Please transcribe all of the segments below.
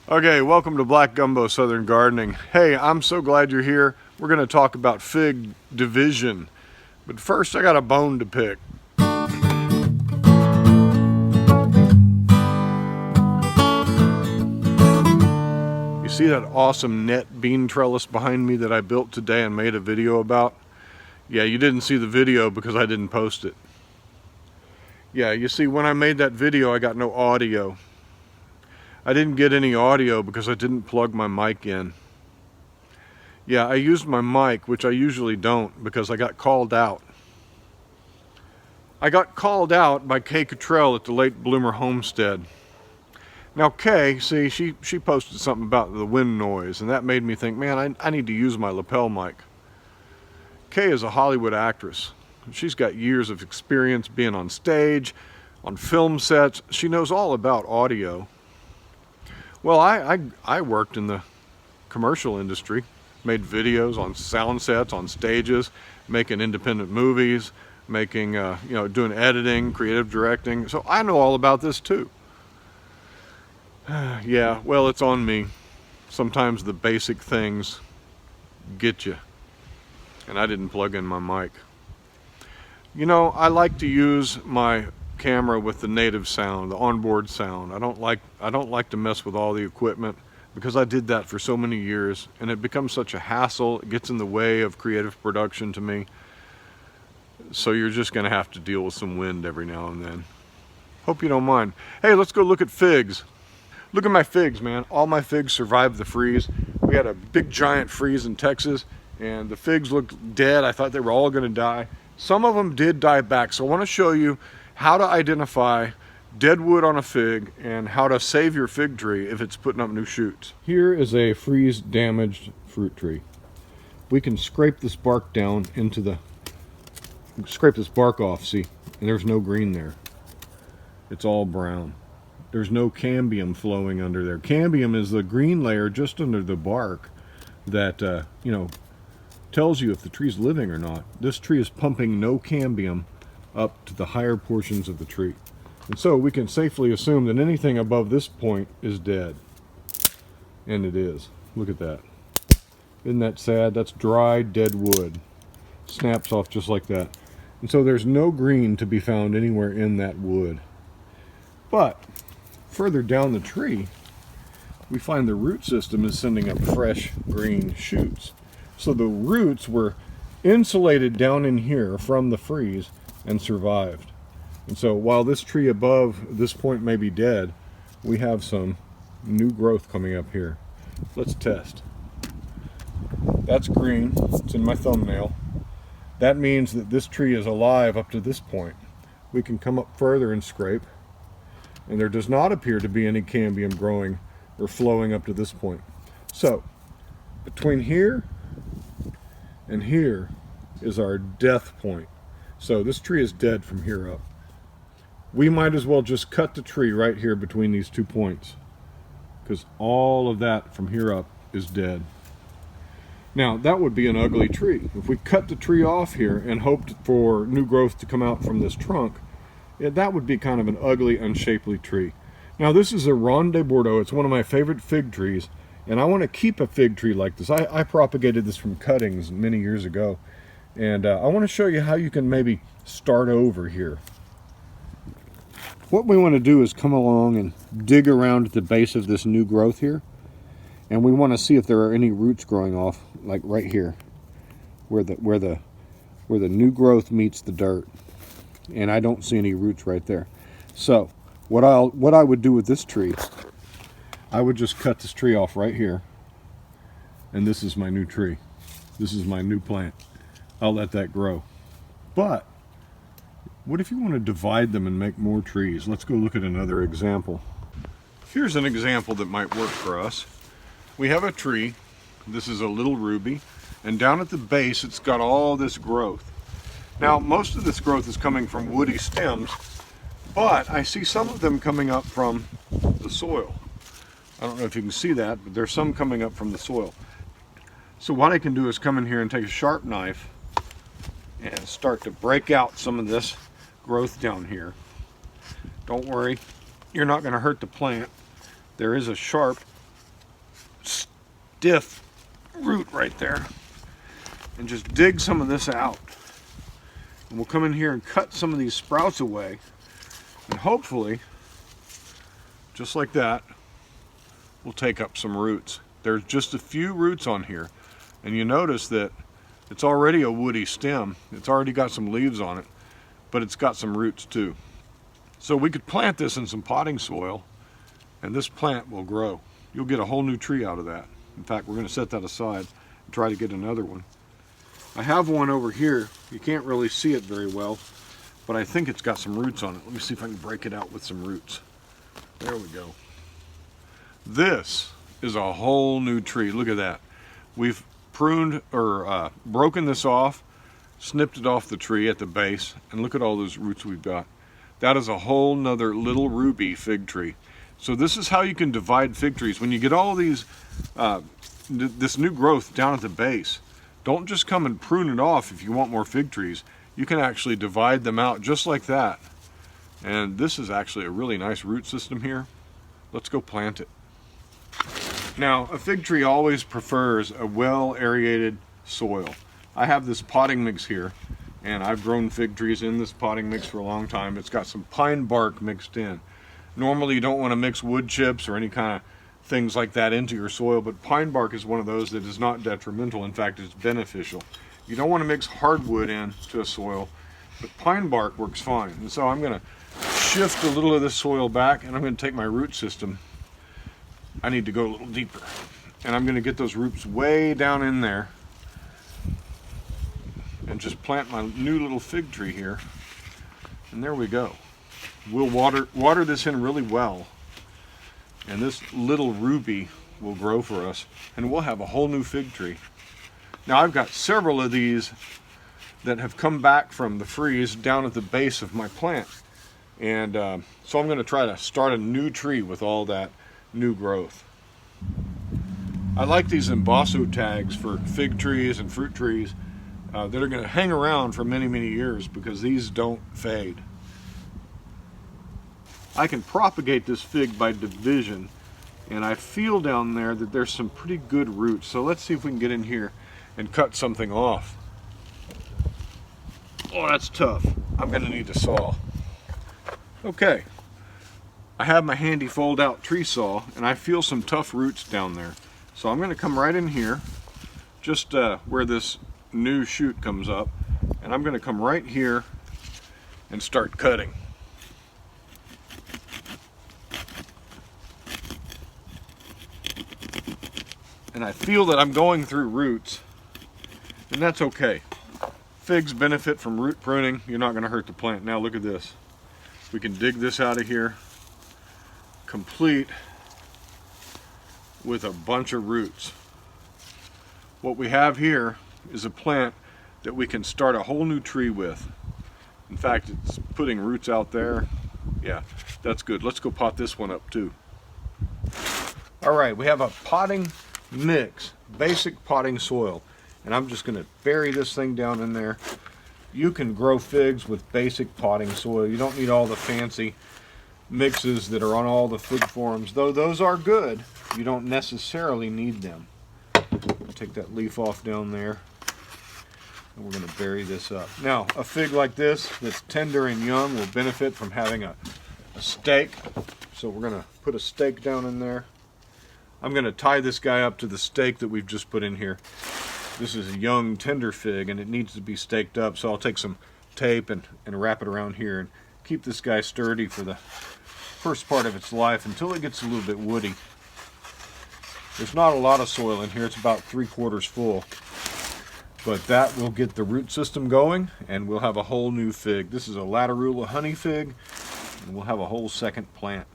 Okay, welcome to Black Gumbo Southern Gardening. Hey, I'm so glad you're here. We're going to talk about fig division. But first, I got a bone to pick. You see that awesome net bean trellis behind me that I built today and made a video about? Yeah, you didn't see the video because I didn't post it. Yeah, you see, when I made that video, I got no audio. I didn't get any audio because I didn't plug my mic in. Yeah, I used my mic, which I usually don't, because I got called out. I got called out by Kay Cottrell at the Late Bloomer Homestead. Now Kay, see, she posted something about the wind noise, and that made me think, man, I need to use my lapel mic. Kay is a Hollywood actress. She's got years of experience being on stage, on film sets. She knows all about audio. Well, I worked in the commercial industry, made videos on sound sets, on stages, making independent movies, making, doing editing, creative directing. So I know all about this too. Yeah, well, it's on me. Sometimes the basic things get you. And I didn't plug in my mic. You know, I like to use my camera with the native sound, the onboard sound. I don't like to mess with all the equipment because I did that for so many years and it becomes such a hassle. It gets in the way of creative production to me. So you're just gonna have to deal with some wind every now and then. Hope you don't mind. Hey, let's go look at figs. Look at my figs, man. All my figs survived the freeze. We had a big giant freeze in Texas and the figs looked dead. I thought they were all gonna die. Some of them did die back. So I wanna show you how to identify dead wood on a fig and how to save your fig tree if it's putting up new shoots. Here is a freeze damaged fruit tree. We can scrape this bark down into the, scrape this bark off, see, and there's no green there. It's all brown. There's no cambium flowing under there. Cambium is the green layer just under the bark that, tells you if the tree's living or not. This tree is pumping no cambium up to the higher portions of the tree. And so we can safely assume that anything above this point is dead. And it is. Look at that. Isn't that sad? That's dry, dead wood. Snaps off just like that. And so there's no green to be found anywhere in that wood. But further down the tree, we find the root system is sending up fresh green shoots. So the roots were insulated down in here from the freeze and survived. And so while this tree above this point may be dead, we have some new growth coming up here. Let's test. That's green. It's in my thumbnail. That means that this tree is alive up to this point. We can come up further and scrape, and there does not appear to be any cambium growing or flowing up to this point. So between here and here is our death point. So this tree is dead from here up. We might as well just cut the tree right here between these 2 points, because all of that from here up is dead. Now that would be an ugly tree. If we cut the tree off here and hoped for new growth to come out from this trunk, that would be kind of an ugly, unshapely tree. Now this is a Ronde Bordeaux. It's one of my favorite fig trees, and I want to keep a fig tree like this. I propagated this from cuttings many years ago. And I want to show you how you can maybe start over here. What we want to do is come along and dig around at the base of this new growth here. And we want to see if there are any roots growing off, like right here, where the new growth meets the dirt. And I don't see any roots right there. So what I would do with this tree, I would just cut this tree off right here. And this is my new tree. This is my new plant. I'll let that grow. But what if you want to divide them and make more trees? Let's go look at another example. Here's an example that might work for us. We have a tree. This is a little ruby, and down at the base it's got all this growth. Now most of this growth is coming from woody stems, but I see some of them coming up from the soil. I don't know if you can see that, but there's some coming up from the soil. So what I can do is come in here and take a sharp knife and start to break out some of this growth down here. Don't worry, you're not going to hurt the plant. There is a sharp, stiff root right there. And just dig some of this out. And we'll come in here and cut some of these sprouts away. And hopefully, just like that, we'll take up some roots. There's just a few roots on here. And you notice that it's already a woody stem. It's already got some leaves on it, but it's got some roots too. So we could plant this in some potting soil, and this plant will grow. You'll get a whole new tree out of that. In fact, we're going to set that aside and try to get another one. I have one over here. You can't really see it very well, but I think it's got some roots on it. Let me see if I can break it out with some roots. There we go. This is a whole new tree. Look at that. We've pruned or broken this off, snipped it off the tree at the base, and look at all those roots we've got. That is a whole nother little ruby fig tree. So this is how you can divide fig trees. When you get all these, this new growth down at the base, don't just come and prune it off if you want more fig trees. You can actually divide them out just like that. And this is actually a really nice root system here. Let's go plant it. Now, a fig tree always prefers a well-aerated soil. I have this potting mix here, and I've grown fig trees in this potting mix for a long time. It's got some pine bark mixed in. Normally you don't want to mix wood chips or any kind of things like that into your soil, but pine bark is one of those that is not detrimental. In fact, it's beneficial. You don't want to mix hardwood into a soil, but pine bark works fine. And so I'm going to shift a little of this soil back, and I'm going to take my root system. I need to go a little deeper, and I'm going to get those roots way down in there and just plant my new little fig tree here. And there we go. We'll water this in really well, and this little ruby will grow for us, and we'll have a whole new fig tree. Now I've got several of these that have come back from the freeze down at the base of my plant, and so I'm going to try to start a new tree with all that new growth. I like these embosso tags for fig trees and fruit trees that are going to hang around for many, many years because these don't fade. I can propagate this fig by division, and I feel down there that there's some pretty good roots. So let's see if we can get in here and cut something off. Oh, that's tough. I'm going to need a saw. Okay. I have my handy fold out tree saw, and I feel some tough roots down there. So I'm going to come right in here, just where this new shoot comes up, and I'm going to come right here and start cutting. And I feel that I'm going through roots, and that's okay. Figs benefit from root pruning. You're not going to hurt the plant. Now look at this. We can dig this out of here, complete with a bunch of roots. What we have here is a plant that we can start a whole new tree with. In fact, it's putting roots out there. Yeah, that's good. Let's go pot this one up too. All right, we have a potting mix, basic potting soil, and I'm just going to bury this thing down in there. You can grow figs with basic potting soil. You don't need all the fancy mixes that are on all the fig forms, though those are good. You don't necessarily need them. Take that leaf off down there, and we're going to bury this up. Now, a fig like this that's tender and young will benefit from having a stake, so we're going to put a stake down in there. I'm going to tie this guy up to the stake that we've just put in here. This is a young tender fig, and it needs to be staked up, so I'll take some tape and wrap it around here and keep this guy sturdy for the first part of its life until it gets a little bit woody. There's not a lot of soil in here. It's about 3/4 full, but that will get the root system going, and we'll have a whole new fig. This is a Latarula honey fig, and we'll have a whole second plant.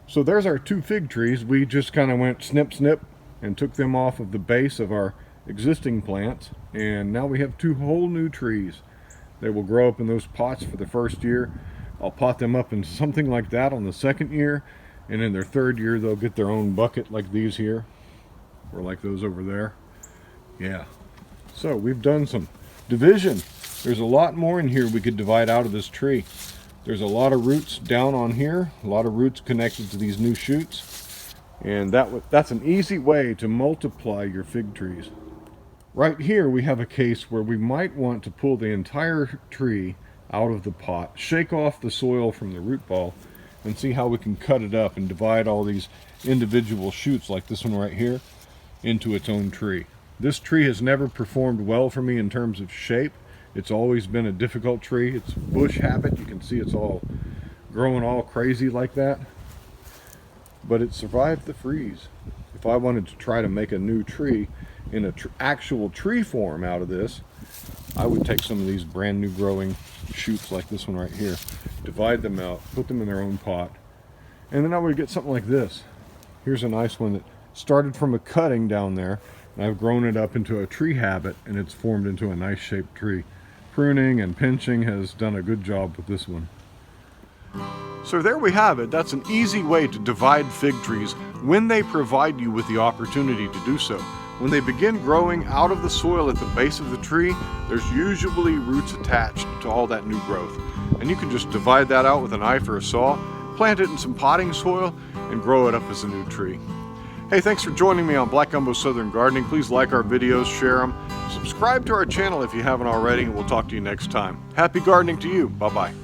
So there's our 2 fig trees. We just kind of went snip snip and took them off of the base of our existing plants, and now we have 2 whole new trees. They will grow up in those pots for the first year. I'll pot them up into something like that on the second year, and in their third year they'll get their own bucket like these here, or like those over there. Yeah, so we've done some division. There's a lot more in here we could divide out of this tree. There's a lot of roots down on here, a lot of roots connected to these new shoots, and that's an easy way to multiply your fig trees. Right here we have a case where we might want to pull the entire tree out of the pot, shake off the soil from the root ball, and see how we can cut it up and divide all these individual shoots like this one right here into its own tree. This tree has never performed well for me in terms of shape. It's always been a difficult tree. It's bush habit. You can see it's all growing all crazy like that. But it survived the freeze. If I wanted to try to make a new tree in an actual tree form out of this, I would take some of these brand new growing shoots like this one right here, divide them out, put them in their own pot, and then I would get something like this. Here's a nice one that started from a cutting down there, and I've grown it up into a tree habit, and it's formed into a nice shaped tree. Pruning and pinching has done a good job with this one. So there we have it. That's an easy way to divide fig trees when they provide you with the opportunity to do so. When they begin growing out of the soil at the base of the tree, there's usually roots attached to all that new growth. And you can just divide that out with a knife or a saw, plant it in some potting soil, and grow it up as a new tree. Hey, thanks for joining me on Black Gumbo Southern Gardening. Please like our videos, share them, subscribe to our channel if you haven't already, and we'll talk to you next time. Happy gardening to you. Bye-bye.